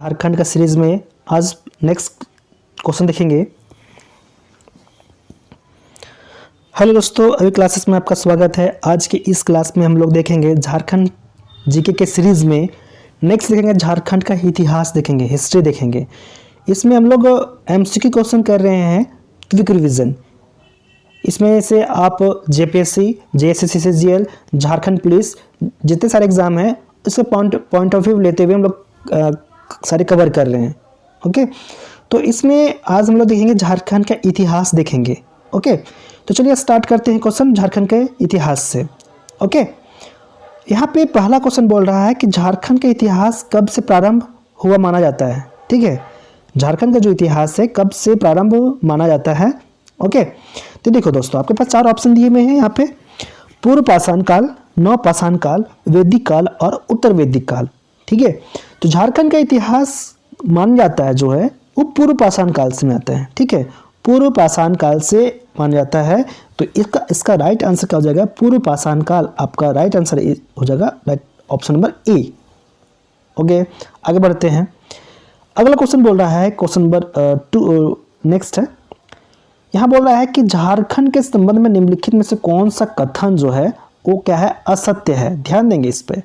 झारखंड का सीरीज में आज नेक्स्ट क्वेश्चन देखेंगे। हेलो दोस्तों, अभी क्लासेस में आपका स्वागत है। आज के इस क्लास में हम लोग देखेंगे झारखंड जीके के सीरीज में नेक्स्ट देखेंगे झारखंड का इतिहास देखेंगे, हिस्ट्री देखेंगे। इसमें हम लोग एमसीक्यू क्वेश्चन कर रहे हैं, क्विक रिवीजन। इसमें से आप JPSC, JSSC, CGL, Jharkhand police जितने सारे एग्जाम हैं इसके पॉइंट ऑफ व्यू लेते हुए हम लोग सारे कवर कर रहे हैं। ओके, तो इसमें आज हम लोग देखेंगे झारखंड का इतिहास देखेंगे। ओके, तो चलिए स्टार्ट करते हैं क्वेश्चन झारखंड के इतिहास से। ओके, यहाँ पे पहला क्वेश्चन बोल रहा है कि झारखंड का इतिहास कब से प्रारंभ हुआ माना जाता है। ठीक है, झारखंड का जो इतिहास है कब से प्रारंभ माना जाता है। ओके, तो देखो दोस्तों, आपके पास 4 ऑप्शन दिए हुए हैं यहाँ पे। पूर्व पाषाण काल, नवपाषाण काल, वैदिक काल और उत्तर वैदिक काल। ठीक है, तो झारखंड का इतिहास माना जाता है जो है वो पूर्व पाषाण काल से में आता है। ठीक है, पूर्व पाषाण काल से माना जाता है। तो इसका राइट आंसर क्या हो जाएगा? पूर्व पाषाण काल। आपका राइट आंसर हो जाएगा right option number A. Okay, आगे बढ़ते हैं। अगला क्वेश्चन बोल रहा है, क्वेश्चन नंबर 2 नेक्स्ट है। यहाँ बोल रहा है कि झारखंड के संबंध में निम्नलिखित में से कौन सा कथन जो है वो क्या है? असत्य है। ध्यान देंगे इस पे,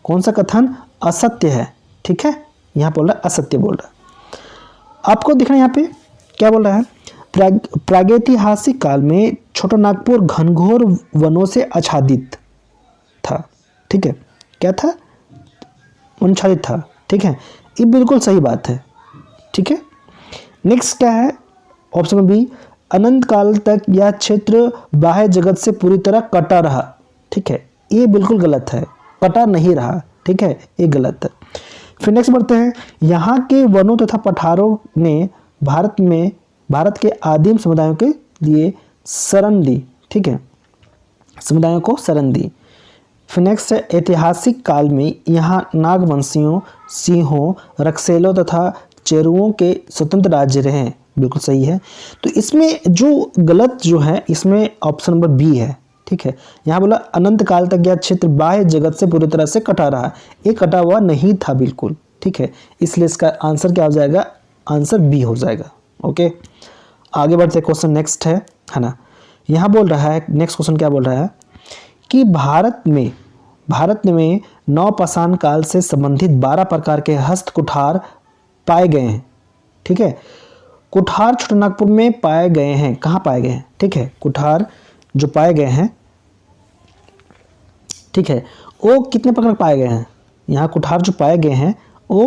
कौन सा कथन असत्य है। ठीक है, यहाँ बोल रहा है असत्य बोल रहा है। आपको दिख रहा है यहाँ पे क्या बोल रहा है? प्रागैतिहासिक काल में छोटा नागपुर घनघोर वनों से आच्छादित था। ठीक है, क्या था? आच्छादित था। ठीक है, ये बिल्कुल सही बात है। ठीक है, नेक्स्ट क्या है? ऑप्शन बी, अनंत काल तक यह क्षेत्र बाह्य जगत से पूरी तरह कटा रहा। ठीक है, ये बिल्कुल गलत है, कटा नहीं रहा। ठीक है, ये गलत है। फिर नेक्स्ट बढ़ते हैं। यहाँ के वनों तथा पठारों ने भारत के आदिम समुदायों के लिए शरण दी। ठीक है, समुदायों को शरण दी। फिर नेक्स्ट है, ऐतिहासिक काल में यहाँ नागवंशियों, सिंहों, रक्सेलों तथा चेरुओं के स्वतंत्र राज्य रहे। बिल्कुल सही है। तो इसमें जो गलत जो है इसमें ऑप्शन नंबर बी है। ठीक है, यहाँ बोला अनंत काल तक यह क्षेत्र बाह्य जगत से पूरी तरह से कटा रहा। ये कटा हुआ नहीं था बिल्कुल। ठीक है, इसलिए इसका आंसर क्या हो जाएगा? आंसर बी हो जाएगा। ओके, आगे बढ़ते क्वेश्चन नेक्स्ट है ना। यहाँ बोल रहा है, नेक्स्ट क्वेश्चन क्या बोल रहा है कि भारत में नवपाषाण काल से संबंधित 12 प्रकार के हस्त कुठार पाए गए हैं। ठीक है, कुठार छोटानागपुर में पाए गए हैं। कहाँ पाए गए हैं? ठीक है, कुठार जो पाए गए हैं, ठीक है, वो कितने प्रकार पाए गए हैं? यहाँ कुठार जो पाए गए हैं वो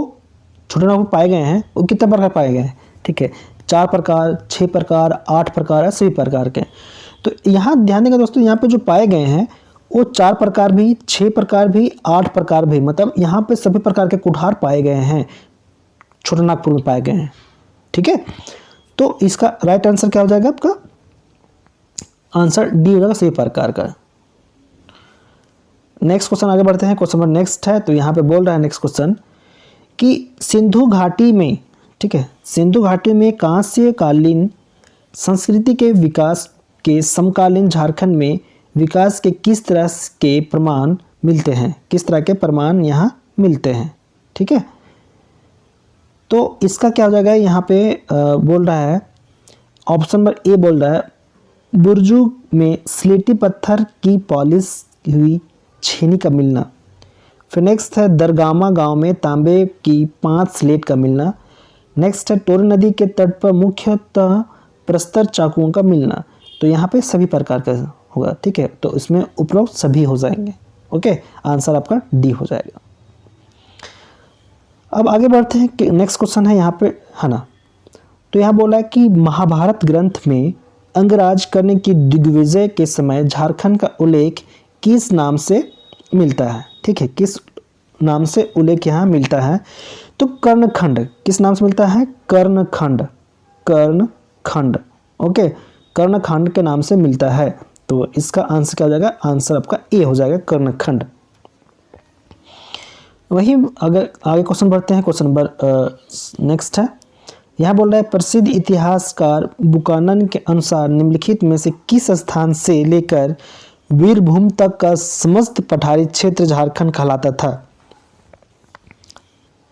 छोटानागपुर पाए गए हैं, वो कितने प्रकार पाए गए हैं? ठीक है, 4 प्रकार, 6 प्रकार, 8 प्रकार, सभी प्रकार के। तो यहाँ ध्यान देंगे दोस्तों, यहाँ पे जो पाए गए हैं वो 4 प्रकार भी, 6 प्रकार भी, 8 प्रकार भी, मतलब यहाँ पे सभी प्रकार के कुठार पाए गए हैं, छोटानागपुर में पाए गए हैं। ठीक है, तो इसका राइट आंसर क्या हो जाएगा? आपका आंसर डी हो जाएगा, सभी प्रकार का। नेक्स्ट क्वेश्चन आगे बढ़ते हैं। क्वेश्चन नंबर नेक्स्ट है, तो यहाँ पे बोल रहा है नेक्स्ट क्वेश्चन कि सिंधु घाटी में, ठीक है, सिंधु घाटी में कांस्य कालीन संस्कृति के विकास के समकालीन झारखंड में विकास के किस तरह के प्रमाण मिलते हैं? किस तरह के प्रमाण यहाँ मिलते हैं? ठीक है, तो इसका क्या हो जाएगा? यहाँ पे बोल रहा है ऑप्शन नंबर ए बोल रहा है बुर्जू में स्लेटी पत्थर की पॉलिश हुई छेनी का मिलना। फिर नेक्स्ट है दरगामा गांव में तांबे की 5 स्लेट का मिलना। नेक्स्ट है टोरी नदी के तट पर मुख्यतः प्रस्तर चाकुओं का मिलना। तो यहाँ पे सभी प्रकार का होगा। ठीक है, तो इसमें उपरोक्त सभी हो जाएंगे। ओके, आंसर आपका डी हो जाएगा। अब आगे बढ़ते हैं कि नेक्स्ट क्वेश्चन है यहाँ पे, है ना। तो यहाँ बोला है कि महाभारत ग्रंथ में अंगराज करने की दिग्विजय के समय झारखंड का उल्लेख किस नाम से मिलता है? ठीक है, किस नाम से उल्लेख यहाँ मिलता है? तो कर्णखंड। किस नाम से मिलता है? कर्णखंड। कर्णखंड। ओके, कर्णखंड के नाम से मिलता है। तो इसका आंसर क्या हो जाएगा? आंसर आपका ए हो जाएगा, कर्णखंड। वही अगर आगे क्वेश्चन बढ़ते हैं, क्वेश्चन नंबर नेक्स्ट है। यहाँ बोल रहा है प्रसिद्ध इतिहासकार बुकानन के अनुसार निम्नलिखित में से किस स्थान से लेकर वीरभूम तक का समस्त पठारी क्षेत्र झारखंड कहलाता था?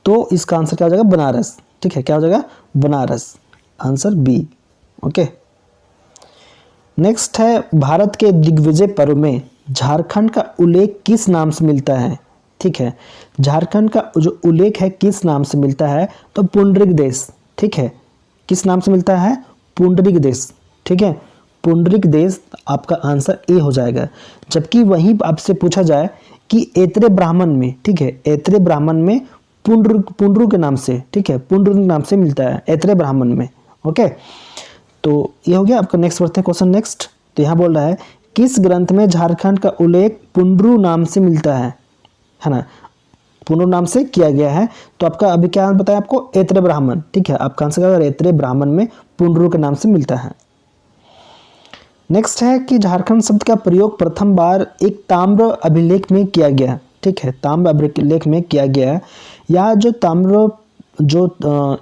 तो तो इसका आंसर क्या हो जाएगा, बनारस। ठीक है, क्या हो जाएगा, Banaras, answer B. Okay, next है भारत के दिग्विजय पर्व में झारखंड का उल्लेख किस नाम से मिलता है। ठीक है, झारखंड का जो उल्लेख है किस नाम से मिलता है, तो पुंडरिक देश। ठीक है, किस नाम से मिलता है, पुंडरिक देश। ठीक है, पुंडरिक देश आपका आंसर ए हो जाएगा। जबकि वहीं आपसे पूछा जाए कि ऐत्रेय ब्राह्मण में, ठीक है, ऐत्रेय ब्राह्मण में पुंडरू के नाम से, ठीक है, पुंडरू के नाम से मिलता है ऐत्रेय ब्राह्मण में। ओके, तो ये हो गया आपका। नेक्स्ट बढ़ते हैं क्वेश्चन नेक्स्ट। तो यहाँ बोल रहा है किस ग्रंथ में झारखंड का उल्लेख पुंडरू नाम से मिलता है ना, पुंडरू नाम से किया गया है। तो आपका अभी क्या बताया आपको, ऐत्रेय ब्राह्मण। ठीक है, आपका आंसर क्या, ऐत्रेय ब्राह्मण में पुंडरू के नाम से मिलता है। नेक्स्ट है कि झारखंड शब्द का प्रयोग प्रथम बार एक ताम्र अभिलेख में किया गया। ठीक है, ताम्र अभिलेख में किया गया। या जो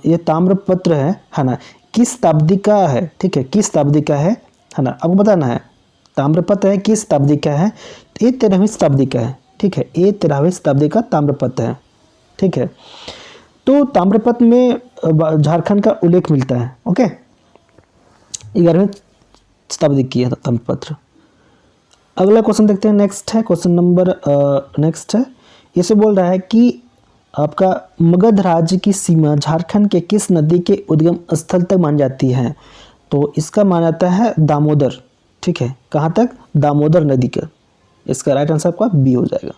ये ताम्रपत्र है ना, किस शताब्दी का है। ठीक है, किस शताब्दी का है ना, आपको बताना है। ताम्रपत्र है किस शताब्दी का है, ये 13वीं शताब्दी का है। ठीक है, ये 13वीं शताब्दी का ताम्रपत्र है। ठीक है, तो ताम्रपत्र में झारखंड का उल्लेख मिलता है। ओके, 11वीं शताब्दी की है ताम्रपत्र। अगला क्वेश्चन देखते हैं। नेक्स्ट है क्वेश्चन नंबर नेक्स्ट है, इसे बोल रहा है कि आपका मगध राज्य की सीमा झारखंड के किस नदी के उद्गम स्थल तक मानी जाती है। तो इसका माना जाता है दामोदर। ठीक है, कहाँ तक, दामोदर नदी का। इसका राइट आंसर आपका बी हो जाएगा।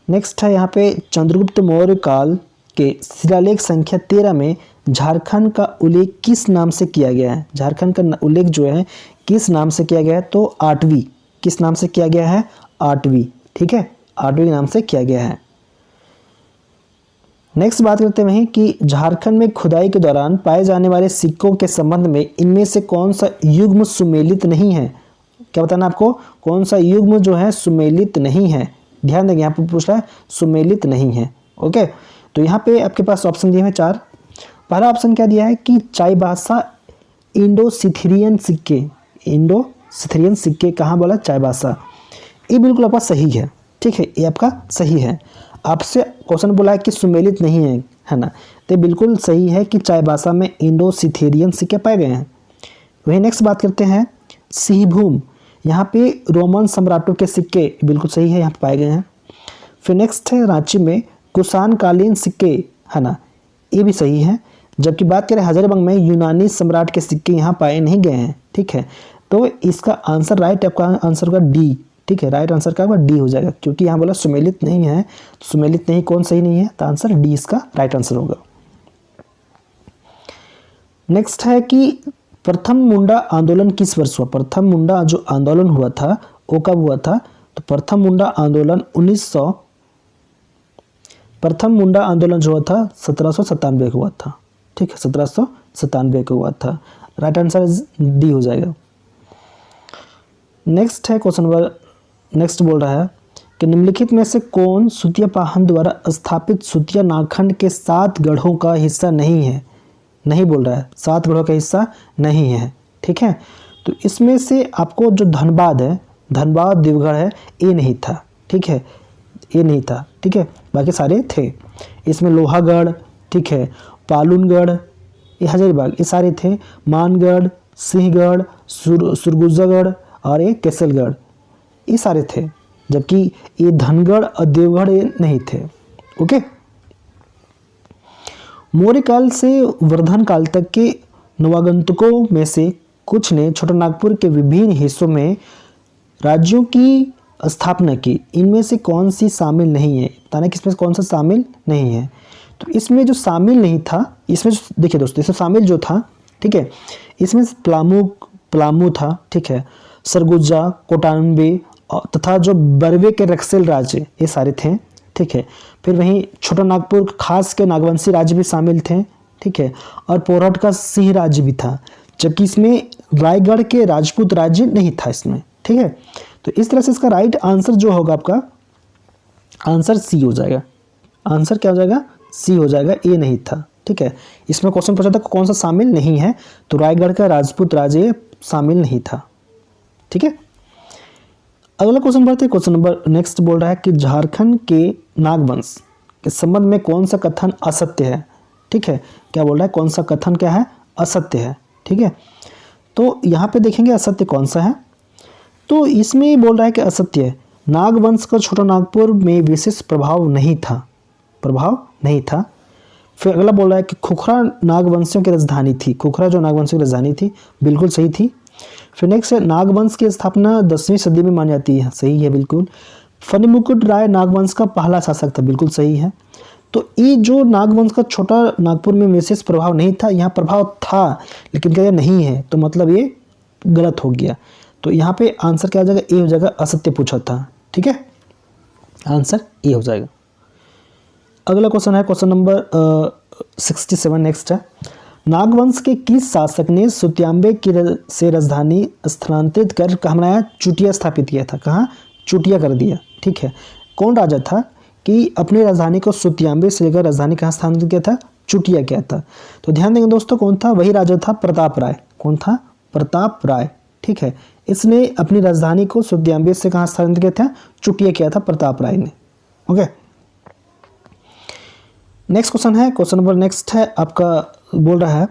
नेक्स्ट है यहाँ पे चंद्रगुप्त मौर्य काल के शिलालेख संख्या 13 में झारखंड का उल्लेख किस नाम से किया गया है। झारखंड का उल्लेख जो है किस नाम से किया गया है, तो आठवीं। किस नाम से किया गया है, आठवीं। ठीक है, आठवीं नाम से किया गया है। नेक्स्ट बात करते हैं कि झारखंड में खुदाई के दौरान पाए जाने वाले सिक्कों के संबंध में इनमें से कौन सा युग्म सुमेलित नहीं है। क्या बताना आपको, कौन सा युग्म जो है सुमेलित नहीं है। ध्यान देंगे, यहाँ पर पूछ रहा है सुमेलित नहीं है। ओके, तो यहाँ पे आपके पास ऑप्शन दिए हैं 4। पहला ऑप्शन क्या दिया है कि चाईबासा इंडो सिथिरियन सिक्के। इंडो सिथिरियन सिक्के कहाँ बोला, चाईबासा। ये बिल्कुल आपका सही है। ठीक है, ये आपका सही है। आपसे क्वेश्चन बोला है कि सुमेलित नहीं है ना, तो बिल्कुल सही है कि चाईबासा में इंडो सिथेरियन सिक्के पाए गए हैं। वही नेक्स्ट बात करते हैं सिंहभूम, यहाँ पे रोमन सम्राटों के सिक्के, बिल्कुल सही है, यहाँ पे पाए गए हैं। फिर नेक्स्ट है रांची में कुषाण कालीन सिक्के, है ना, ये भी सही है। जबकि बात करें हजारीबाग में यूनानी सम्राट के सिक्के यहाँ पाए नहीं गए हैं। ठीक है, तो इसका आंसर राइट आपका आंसर होगा डी। ठीक है, राइट आंसर क्या होगा, डी हो जाएगा, क्योंकि यहाँ बोला सुमेलित नहीं है। तो सुमेलित नहीं कौन सही नहीं है, तो आंसर डी इसका राइट आंसर होगा। नेक्स्ट है कि प्रथम मुंडा आंदोलन किस वर्ष हुआ। प्रथम मुंडा जो आंदोलन हुआ था वो कब हुआ था, तो प्रथम मुंडा आंदोलन 1900, प्रथम मुंडा आंदोलन जो हुआ था 1797 को हुआ था। ठीक है, 1797 को हुआ था। राइट आंसर डी हो जाएगा। नेक्स्ट है क्वेश्चन नंबर, नेक्स्ट बोल रहा है कि निम्नलिखित में से कौन सुतिया पाहन द्वारा स्थापित सुतिया नागखंड के 7 गढ़ों का हिस्सा नहीं है। नहीं बोल रहा है, 7 गढ़ों का हिस्सा नहीं है। ठीक है, तो इसमें से आपको जो धनबाद है, धनबाद देवगढ़ है, ये नहीं था। ठीक है, ये नहीं था। ठीक है, बाकी सारे थे। इसमें लोहागढ़, ठीक है, पालूनगढ़, ये हजारीबाग, ये सारे थे। मानगढ़, सिंहगढ़, सुरगुजागढ़ और ये केसलगढ़, ये सारे थे। जबकि ये धनगढ़ और देवगढ़ ये नहीं थे। ओके, मौर्य काल से वर्धन काल तक के नवागंतुकों में से कुछ ने छोटानागपुर के विभिन्न हिस्सों में राज्यों की स्थापना की। इनमें से कौन सी शामिल नहीं है, बताना कि इसमें कौन सा शामिल नहीं है। तो इसमें जो शामिल नहीं था, इसमें देखिए दोस्तों, इसमें शामिल जो था, ठीक है, इसमें पलामू था, ठीक है, सरगुजा, कोटानबे तथा जो बरवे के रक्सेल राज्य, ये सारे थे। ठीक है, फिर वहीं छोटा नागपुर खास के नागवंशी राज्य भी शामिल थे। ठीक है, और पोरहट का सिंह राज्य भी था। जबकि इसमें रायगढ़ के राजपूत राज्य नहीं था इसमें। ठीक है, तो इस तरह से इसका राइट आंसर जो होगा आपका आंसर सी हो जाएगा। आंसर क्या हो जाएगा, सी हो जाएगा, ए नहीं था। ठीक है, इसमें क्वेश्चन पूछा था कौन सा शामिल नहीं है, तो रायगढ़ का राजपूत राज्य शामिल नहीं था। ठीक है, अगला क्वेश्चन बढ़ते हैं। क्वेश्चन नंबर नेक्स्ट बोल रहा है कि झारखंड के नागवंश के संबंध में कौन सा कथन असत्य है। ठीक है, क्या बोल रहा है, कौन सा कथन क्या है, असत्य है। ठीक है, तो यहाँ पे देखेंगे असत्य कौन सा है। तो इसमें बोल रहा है कि असत्य है, नागवंश का छोटा नागपुर में विशेष प्रभाव नहीं था, प्रभाव नहीं था। फिर अगला बोल रहा है कि खुखरा नागवंशियों की राजधानी थी, खुखरा जो नागवंशियों की राजधानी थी, बिल्कुल सही थी। फिर नेक्स्ट है, नागवंश की स्थापना 10वीं सदी में मानी जाती है, सही है बिल्कुल। फणिमुकुट राय नागवंश का पहला शासक था, बिल्कुल सही है। तो ये जो नागवंश का छोटा नागपुर में विशेष प्रभाव नहीं था, यहाँ प्रभाव था लेकिन क्या नहीं है, तो मतलब ये गलत हो गया। तो यहाँ पे आंसर क्या हो जाएगा, ए हो जाएगा, असत्य पूछा था। ठीक है, आंसर ए हो जाएगा। अगला क्वेश्चन है क्वेश्चन नंबर 67। नेक्स्ट है, नागवंश के किस शासक ने सुत्याम्बे की से राजधानी स्थानांतरित कर कहाँ बनाया, चुटिया स्थापित किया था, कहाँ, चुटिया कर दिया। ठीक है, कौन राजा था कि अपनी राजधानी को सुत्याम्बे से लेकर राजधानी कहाँ स्थानांतरित किया था, चुटिया किया था। तो ध्यान देंगे दोस्तों, कौन था, वही राजा था प्रताप राय। कौन था, प्रताप राय। ठीक है, इसने अपनी राजधानी को सुत्याम्बे से कहाँ स्थानांतरित किया था, चुटिया किया था प्रताप राय ने। ओके, नेक्स्ट क्वेश्चन है, क्वेश्चन नंबर नेक्स्ट है आपका, बोल रहा है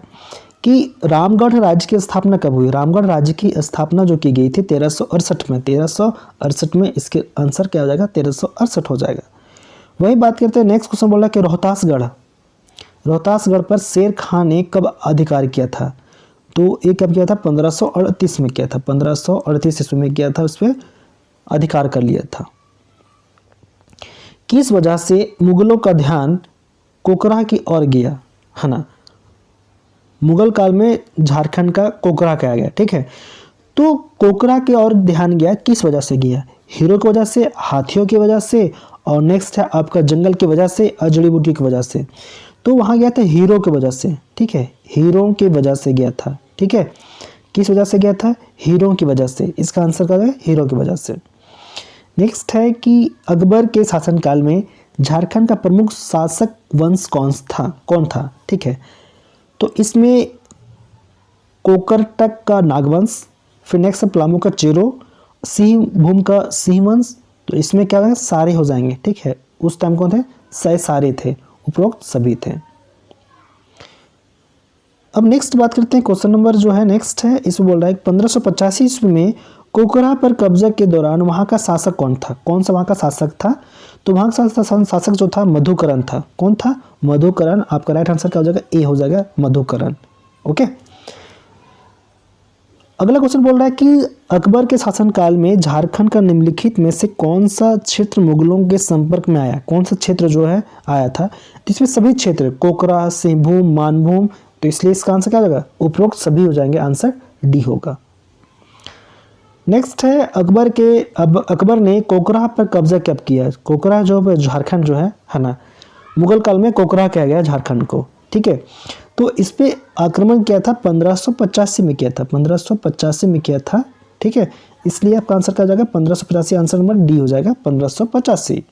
कि रामगढ़ राज्य की स्थापना कब हुई। रामगढ़ राज्य की स्थापना जो की गई थी 1368 में, 1368 में। इसके आंसर क्या हो जाएगा, 1368 हो जाएगा। वही बात करते हैं, नेक्स्ट क्वेश्चन बोल रहा है कि रोहतासगढ़, रोहतासगढ़ पर शेर खान ने कब अधिकार किया था। तो ये कब किया था, 1538 में किया था, 1538 ईस्वी में किया था, उस पर अधिकार कर लिया था। किस वजह से मुगलों का ध्यान कोकरा की ओर गया, है ना। मुगल काल में झारखंड का कोकरा कहा गया। ठीक है, तो कोकरा की ओर ध्यान गया, किस वजह से गया, हीरो की वजह से, हाथियों की वजह से, और नेक्स्ट है आपका जंगल की वजह से, जड़ी बूटी की वजह से। तो वहाँ गया था हीरो की वजह से। ठीक है, हीरो की वजह से गया था। ठीक है, किस वजह से गया था, हीरो की वजह से। इसका आंसर क्या है, हीरो की वजह से। नेक्स्ट है कि अकबर के शासनकाल में झारखंड का प्रमुख शासक वंश कौन था। ठीक है, तो इसमें कोकरटक का नागवंश, फिर नेक्स्ट है पलामू का चेरो, सिंहभूम का सिंह वंश। तो इसमें क्या है, सारे हो जाएंगे। ठीक है, उस टाइम कौन थे, सारे थे, उपरोक्त सभी थे। अब नेक्स्ट बात करते हैं, क्वेश्चन नंबर जो है नेक्स्ट है, इसमें बोल रहा है 1585 ईस्वी में कोकरा पर कब्जा के दौरान वहाँ का शासक कौन था, कौन सा वहाँ का शासक था। तो वहाँ का शासक जो था मधुकरण था। कौन था, मधुकरण। आपका राइट आंसर क्या हो जाएगा, ए हो जाएगा, मधुकरण। ओके, अगला क्वेश्चन बोल रहा है कि अकबर के शासनकाल में झारखंड का निम्नलिखित में से कौन सा क्षेत्र मुगलों के संपर्क में आया, कौन सा क्षेत्र जो है आया था। इसमें सभी क्षेत्र, कोकरा, सिंहभूम, मानभूम। तो इसलिए इसका आंसर क्या होगा, उपरोक्त सभी हो जाएंगे, आंसर डी होगा। नेक्स्ट है अकबर ने कोकरा पर कब्जा कब किया। कोकरा जो झारखंड जो है ना, मुगल काल में कोकरा कहा गया झारखंड को। ठीक है, तो इस पे आक्रमण किया था 1585 में किया था, 1585 में किया था। ठीक है, इसलिए आपका आंसर क्या हो जाएगा, 1585। आंसर नंबर डी हो जाएगा, 1585।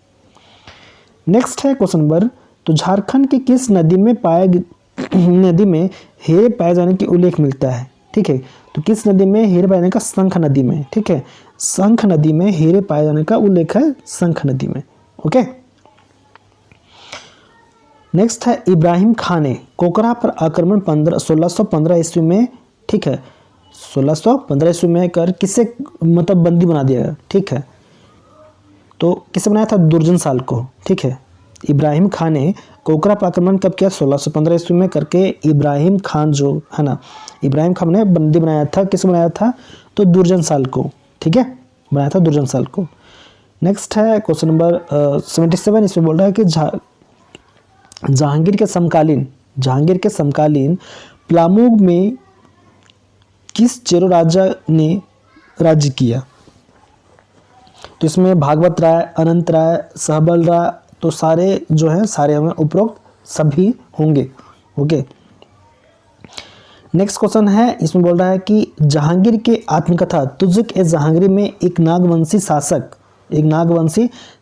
नेक्स्ट है क्वेश्चन नंबर, तो झारखंड के किस नदी में हीरे पाए जाने की उल्लेख मिलता है। ठीक है, तो किस नदी में हीरे पाए जाने का, शंख नदी में। ठीक है, शंख नदी में हीरे पाए जाने का उल्लेख है, शंख नदी में। ओके, नेक्स्ट है इब्राहिम खान ने कोकरा पर आक्रमण 1615 ईस्वी में, ठीक है, 1615 ईस्वी में कर किसे मतलब बंदी बना दिया गया। ठीक है, तो किसे बनाया था, दुर्जन साल को। ठीक है, इब्राहिम खान ने कोकरा पर आक्रमण कब किया, 1615 ईस्वी में करके इब्राहिम खान जो है ना, इब्राहिम खान ने बंदी बनाया था, किसे बनाया था, तो दुर्जन साल को। ठीक है, बनाया था दुर्जन साल को। नेक्स्ट है क्वेश्चन नंबर 77, इसमें बोल रहा है कि जहांगीर के समकालीन पलामू में किस चेरो राजा ने राज्य किया। तो इसमें भागवत राय, अनंत राय, सहबल राय, तो सारे जो है सारे हमें उपरोक्त सभी होंगे। ओके, नेक्स्ट क्वेश्चन है, इसमें बोल रहा है कि जहांगीर के आत्मकथा तुजुक ए जहांगीर में एक नागवंशी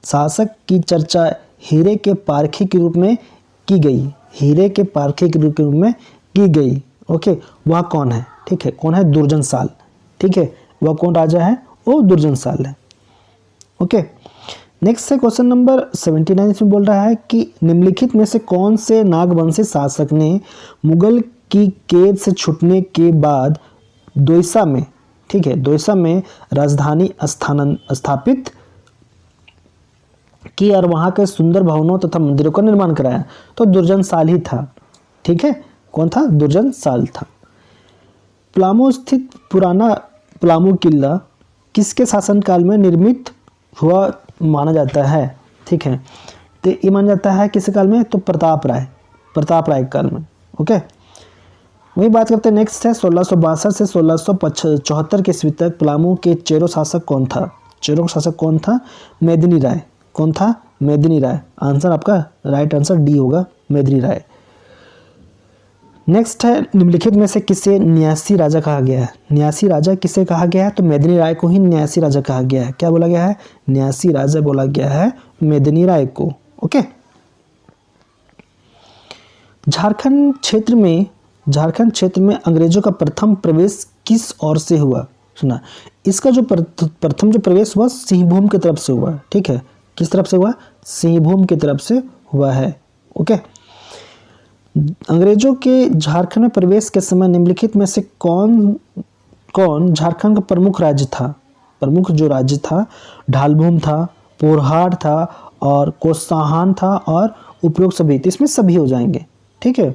शासक की चर्चा हीरे के पारखी के रूप में की गई, हीरे के पारखी के रूप में की गई। ओके, वह कौन है। ठीक है, कौन है, दुर्जन साल। ठीक है, वह कौन राजा है, वो दुर्जन साल है। ओके, नेक्स्ट है क्वेश्चन नंबर 79। इसमें बोल रहा है कि निम्नलिखित में से कौन से नागवंशी शासक ने मुगल की कैद से छूटने के बाद दोयसा में, ठीक है, दोयसा में राजधानी स्थापित की और वहाँ के सुंदर भवनों तथा मंदिरों का निर्माण कराया? तो दुर्जनशाल ही था। ठीक है, कौन था? दुर्जनशाल था। पलामू स्थित पुराना पलामू किला किसके शासनकाल में निर्मित हुआ माना जाता है? ठीक है, तो ये माना जाता है किस काल में? तो प्रताप राय काल में। ओके, वही बात करते हैं। नेक्स्ट है 1662 से 1674 के ईस्वी तक पलामू के चेरो शासक कौन था? चेरो शासक कौन था? मेदिनी राय। कौन था? मेदिनी राय। आंसर आपका राइट आंसर डी होगा, मेदिनी राय। नेक्स्ट है निम्नलिखित में से किसे न्यासी राजा कहा गया है? न्यासी राजा किसे कहा गया है? तो मेदिनी राय को ही न्यासी राजा कहा गया है। क्या बोला गया है? न्यासी राजा बोला गया है मेदिनी राय को। ओके, झारखंड क्षेत्र में अंग्रेजों का प्रथम प्रवेश किस ओर से हुआ? सुना, इसका जो प्रथम जो प्रवेश हुआ सिंहभूम की तरफ से हुआ। ठीक है, किस तरफ से हुआ? सिंहभूम की तरफ से हुआ है। ओके, अंग्रेजों के झारखंड में प्रवेश के समय निम्नलिखित में से कौन झारखंड का प्रमुख राज्य था? प्रमुख जो राज्य था ढालभूम था, पोरहाट था और कोसाहान था और उपरोक्त सभी। तो इसमें सभी हो जाएंगे। ठीक है,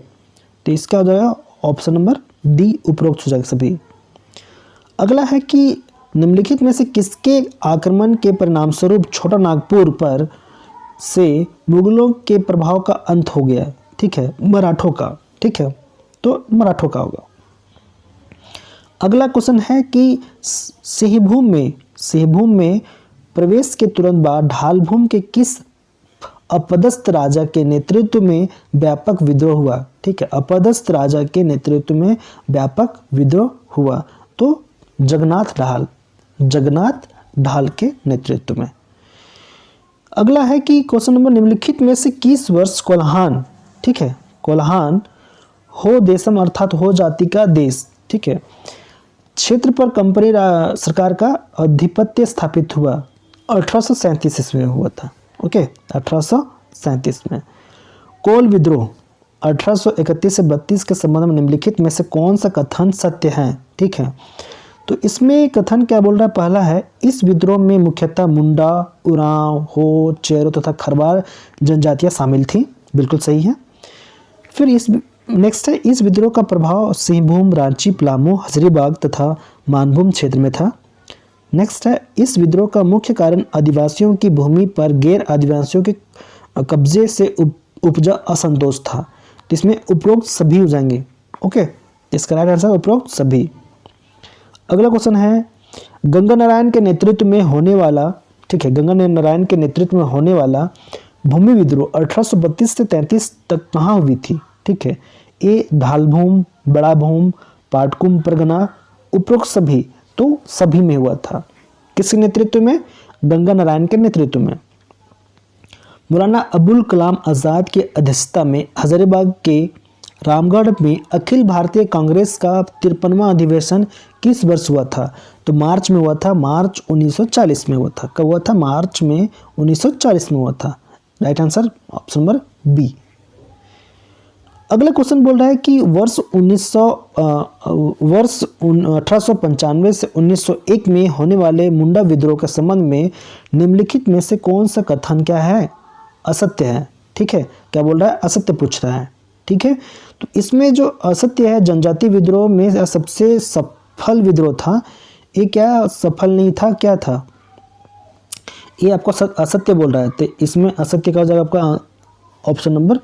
तो इसका हो जाएगा ऑप्शन नंबर डी, उपरोक्त हो जाएगा सभी। अगला है कि निम्नलिखित में से किसके आक्रमण के परिणाम स्वरूप छोटा नागपुर पर से मुगलों के प्रभाव का अंत हो गया? ठीक है, मराठों का। ठीक है, तो मराठों का होगा। अगला क्वेश्चन है कि सिंहभूम में प्रवेश के तुरंत बाद ढालभूम के किस अपदस्थ राजा के नेतृत्व में व्यापक विद्रोह हुआ? ठीक है, अपदस्थ राजा के नेतृत्व में व्यापक विद्रोह हुआ। तो जगन्नाथ ढाल के नेतृत्व में। अगला है कि क्वेश्चन नंबर निम्नलिखित में से किस वर्ष कोल्हान, ठीक है, कोल्हान हो देशम अर्थात हो जाति का देश, ठीक है, क्षेत्र पर कंपनी सरकार का आधिपत्य स्थापित हुआ? 1837 ईस्वी में हुआ था। ओके, 1837 में। कोल विद्रोह 1831 से 32 के संबंध में निम्नलिखित में से कौन सा कथन सत्य है? ठीक है, तो इसमें कथन क्या बोल रहा है? पहला है इस विद्रोह में मुख्यतः मुंडा, उरांव, हो, चेरो तथा खरवार जनजातियां शामिल थीं। बिल्कुल सही है। फिर इस नेक्स्ट है इस विद्रोह का प्रभाव सिंहभूम, रांची, पलामू, हजारीबाग तथा मानभूम क्षेत्र में था। नेक्स्ट है इस विद्रोह का मुख्य कारण आदिवासियों की भूमि पर गैर आदिवासियों के कब्जे से उपजा असंतोष था। इसमें उपरोक्त सभी हो जाएंगे। ओके, इसका राइट आंसर उपरोक्त सभी। अगला क्वेश्चन है गंगा नारायण के नेतृत्व में होने वाला, ठीक है, गंगा नारायण के नेतृत्व में होने वाला भूमि विद्रोह 1832 से 33 तक कहाँ हुई थी? ठीक है, ए ढालभूम, बड़ा भूम, पाटकुम परगना, उपरोक्त सभी। तो सभी में हुआ था। किसके नेतृत्व में? गंगा नारायण के नेतृत्व में। मौलाना अबुल कलाम आज़ाद की अध्यक्षता में हजारीबाग के रामगढ़ में अखिल भारतीय कांग्रेस का 53वां अधिवेशन किस वर्ष हुआ था? तो मार्च में हुआ था, मार्च 1940 में हुआ था। कब हुआ था? मार्च में 1940 में हुआ था। Right answer option number B. अगला क्वेश्चन बोल रहा है कि वर्ष 1895 से 1901 में होने वाले मुंडा विद्रोह के संबंध में निम्नलिखित में से कौन सा कथन क्या है? असत्य है। ठीक है, क्या बोल रहा है? असत्य पूछ रहा है। ठीक है, तो इसमें जो असत्य है, जनजाति विद्रोह में सबसे सफल विद्रोह था। ये क्या सफल नहीं था? क्या था? ये आपको असत्य बोल रहा है। तो इसमें असत्य का हो जाएगा आपका ऑप्शन नंबर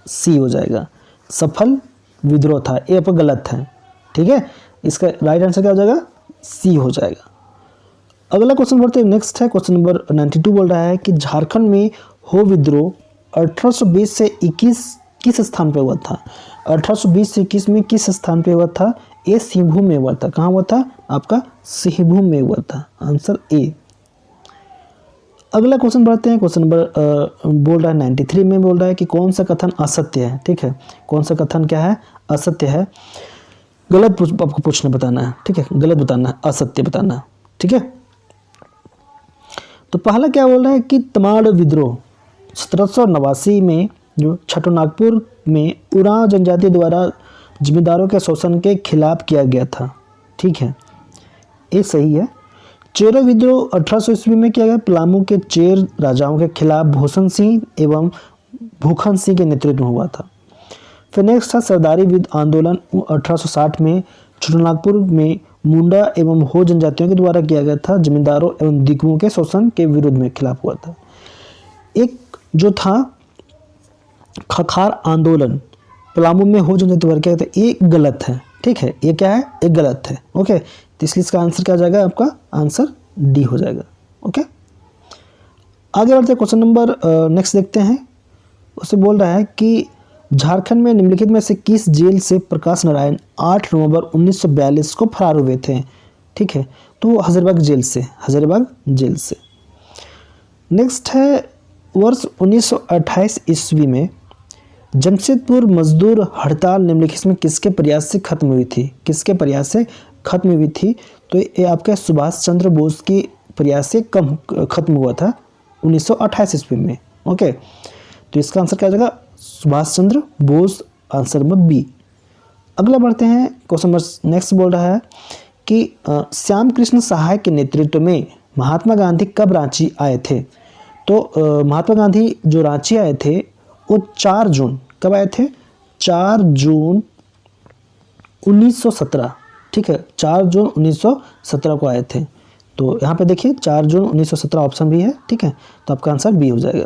सी हो जाएगा, सफल विद्रोह था। ये आपका गलत है। ठीक है, इसका राइट आंसर क्या हो जाएगा? सी हो जाएगा। अगला क्वेश्चन बढ़ते हैं। नेक्स्ट है क्वेश्चन नंबर 92 बोल रहा है कि झारखंड में हो विद्रोह 1820 से 21 किस स्थान पे हुआ था? 1820 से 21 में किस स्थान पे हुआ था? ए सिंहभूम में हुआ था। कहाँ हुआ था? आपका सिंहभूम में हुआ था। Answer A. अगला क्वेश्चन बढ़ते हैं। क्वेश्चन नंबर बोल रहा है 93 में बोल रहा है कि कौन सा कथन असत्य है? ठीक है, कौन सा कथन क्या है? असत्य है। गलत आपको पूछना बताना है। ठीक है, गलत बताना है, असत्य बताना है। ठीक है, तो पहला क्या बोल रहा है कि तमाड़ विद्रोह 1789 में जो छोटानागपुर में उरांव जनजाति द्वारा जमींदारों के शोषण के खिलाफ किया गया था। ठीक है, ये सही है। चेरो विद्रोह 1800 ईस्वी में किया गया, पलामू के चेर राजाओं के खिलाफ भूषण सिंह एवं भूखन सिंह के नेतृत्व में हुआ था। फिर नेक्स्ट था सरदारी विद्रोह आंदोलन 1860 में छोटानागपुर में मुंडा एवं हो जनजातियों के द्वारा किया गया था, जमींदारों एवं दिगुओं के शोषण के विरोध में खिलाफ हुआ था। एक जो था खखार आंदोलन पलामू में हो जनजाति द्वारा किया गया था, ये गलत है। ठीक है, ये क्या है, ये गलत है। ओके, तो इसलिए इसका आंसर क्या हो जाएगा, आपका आंसर डी हो जाएगा। ओके, आगे बढ़ते हैं, क्वेश्चन नंबर नेक्स्ट देखते हैं। उसे बोल रहा है कि झारखंड में निम्नलिखित में से किस जेल से प्रकाश नारायण 8 नवंबर 1942 को फरार हुए थे। ठीक है, तो हजारीबाग जेल से, हजारीबाग जेल से। नेक्स्ट है वर्ष 1928 ईस्वी में जमशेदपुर मजदूर हड़ताल निम्नलिखित में किसके प्रयास से खत्म हुई थी, किसके प्रयास से खत्म हुई थी। तो ये आपका सुभाष चंद्र बोस की प्रयास से खत्म हुआ था 1928 ईस्वी में। ओके, तो इसका आंसर क्या हो जाएगा, Subhash Chandra Bose, answer number B. अगला बढ़ते हैं, क्वेश्चन नंबर नेक्स्ट बोल रहा है कि श्याम कृष्ण सहाय के नेतृत्व में महात्मा गांधी कब रांची आए थे। तो महात्मा गांधी जो रांची आए थे वो 4 जून, कब आए थे, 4 जून 1917। ठीक है, 4 जून 1917 को आए थे। तो यहाँ पे देखिए 4 जून 1917 ऑप्शन भी है। ठीक है, तो आपका आंसर बी हो जाएगा।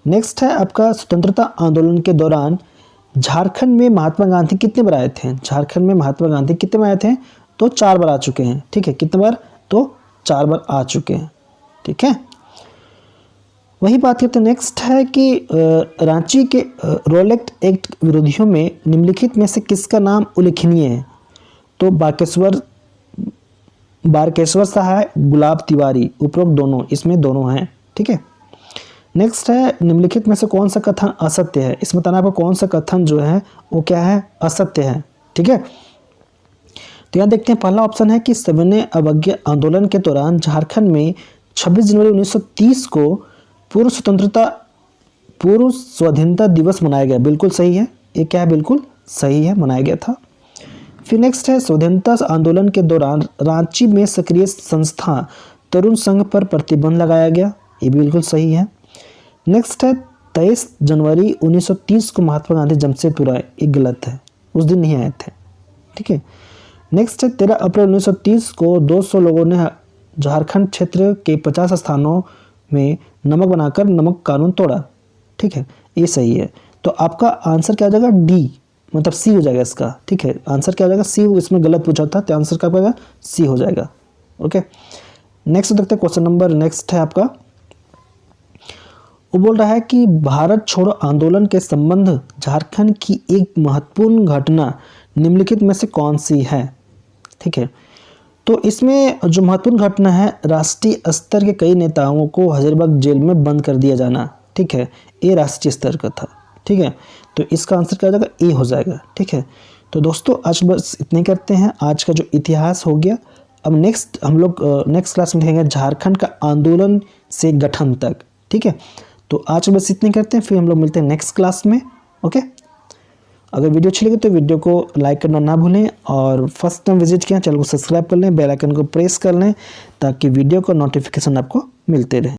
नेक्स्ट है आपका स्वतंत्रता आंदोलन के दौरान झारखंड में महात्मा गांधी कितने बार आए थे। झारखंड में महात्मा गांधी कितने बार आए थे, तो 4 बार आ चुके हैं। ठीक है, कितने बार, तो 4 बार आ चुके हैं। ठीक है, वही बात करते हैं। नेक्स्ट है कि रांची के रोलेक्ट एक्ट विरोधियों में निम्नलिखित में से किसका नाम उल्लेखनीय है। तो बारकेश्वर सहाय, गुलाब तिवारी, उपरोक्त दोनों, इसमें दोनों हैं। ठीक है, नेक्स्ट है निम्नलिखित में से कौन सा कथन असत्य है। इसमें बताना आपको कौन सा कथन जो है वो क्या है, असत्य है। ठीक है, तो यहाँ देखते हैं, पहला ऑप्शन है कि सविनय अवज्ञा आंदोलन के दौरान झारखंड में 26 जनवरी 1930 को पूर्व स्वाधीनता दिवस मनाया गया। बिल्कुल सही है, ये क्या है, बिल्कुल सही है, मनाया गया था। फिर नेक्स्ट है स्वतंत्रता आंदोलन के दौरान रांची में सक्रिय संस्था तरुण संघ पर प्रतिबंध लगाया गया। ये बिल्कुल सही है। नेक्स्ट है 23 जनवरी 1930 को महात्मा गांधी जमशेदपुर आए, ये गलत है, उस दिन नहीं आए थे। ठीक है, नेक्स्ट है 13 अप्रैल 1930 को 200 लोगों ने झारखंड क्षेत्र के 50 स्थानों में नमक बनाकर नमक कानून तोड़ा। ठीक है, ये सही है। तो आपका आंसर क्या हो जाएगा, डी, मतलब सी हो जाएगा इसका। ठीक है, आंसर क्या हो जाएगा, सी। इसमें गलत पूछा था, तो आंसर क्या होगा, सी हो जाएगा। ओके, नेक्स्ट देखते हैं, क्वेश्चन नंबर नेक्स्ट है आपका, वो बोल रहा है कि भारत छोड़ो आंदोलन के संबंध झारखंड की एक महत्वपूर्ण घटना निम्नलिखित में से कौन सी है। ठीक है, तो इसमें जो महत्वपूर्ण घटना है, राष्ट्रीय स्तर के कई नेताओं को हजारीबाग जेल में बंद कर दिया जाना। ठीक है, ये राष्ट्रीय स्तर का था। ठीक है, तो इसका आंसर क्या हो जाएगा, ए हो जाएगा। ठीक है, तो दोस्तों आज बस इतने करते हैं, आज का जो इतिहास हो गया। अब नेक्स्ट हम लोग नेक्स्ट क्लास में देखेंगे झारखंड का आंदोलन से गठन तक। ठीक है, तो आज बस इतने करते हैं, फिर हम लोग मिलते हैं नेक्स्ट क्लास में। ओके, अगर वीडियो अच्छी लगी तो वीडियो को लाइक करना ना भूलें, और फर्स्ट टाइम विजिट किया चैनल को सब्सक्राइब कर लें, बेल आइकन को प्रेस कर लें, ताकि वीडियो का नोटिफिकेशन आपको मिलते रहे।